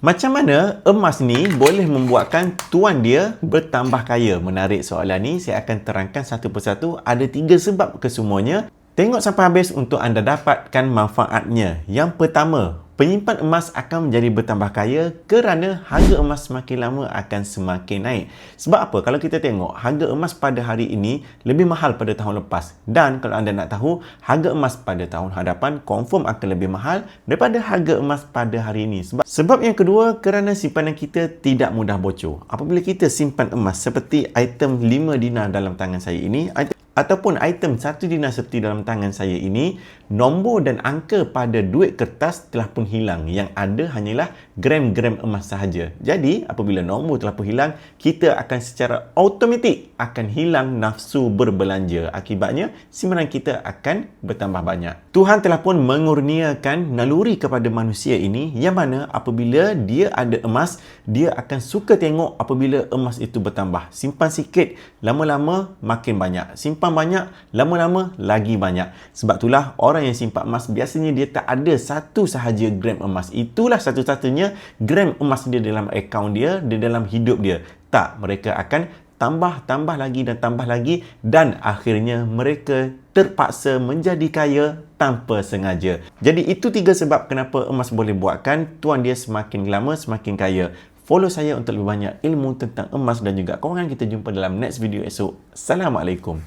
Macam mana emas ni boleh membuatkan tuan dia bertambah kaya? Menarik soalan ni. Saya akan terangkan satu persatu. Ada 3 sebab kesemuanya. Tengok sampai habis untuk anda dapatkan manfaatnya. Yang pertama, penyimpan emas akan menjadi bertambah kaya kerana harga emas semakin lama akan semakin naik. Sebab apa? Kalau kita tengok, harga emas pada hari ini lebih mahal pada tahun lepas. Dan kalau anda nak tahu, harga emas pada tahun hadapan confirm akan lebih mahal daripada harga emas pada hari ini. Sebab yang kedua, kerana simpanan kita tidak mudah bocor. Apabila kita simpan emas seperti item 5 dinar dalam tangan saya ini, ataupun item 1 dinar seperti dalam tangan saya ini, nombor dan angka pada duit kertas telah pun hilang. Yang ada hanyalah gram-gram emas sahaja. Jadi, apabila nombor telah pun hilang, kita akan secara automatik akan hilang nafsu berbelanja. Akibatnya, simpanan kita akan bertambah banyak. Tuhan telah pun mengurniakan naluri kepada manusia ini, yang mana apabila dia ada emas, dia akan suka tengok apabila emas itu bertambah. Simpan sikit, lama-lama makin banyak. Simpan banyak, lama-lama lagi banyak. Sebab itulah orang yang simpan emas biasanya dia tak ada satu sahaja gram emas. Itulah satu-satunya gram emas dia dalam akaun dia, dalam hidup dia. Tak, mereka akan tambah lagi dan akhirnya mereka terpaksa menjadi kaya tanpa sengaja. Jadi itu 3 sebab kenapa emas boleh buatkan tuan dia semakin lama semakin kaya. Follow saya untuk lebih banyak ilmu tentang emas dan juga kewangan. Kita jumpa dalam next video esok. Assalamualaikum.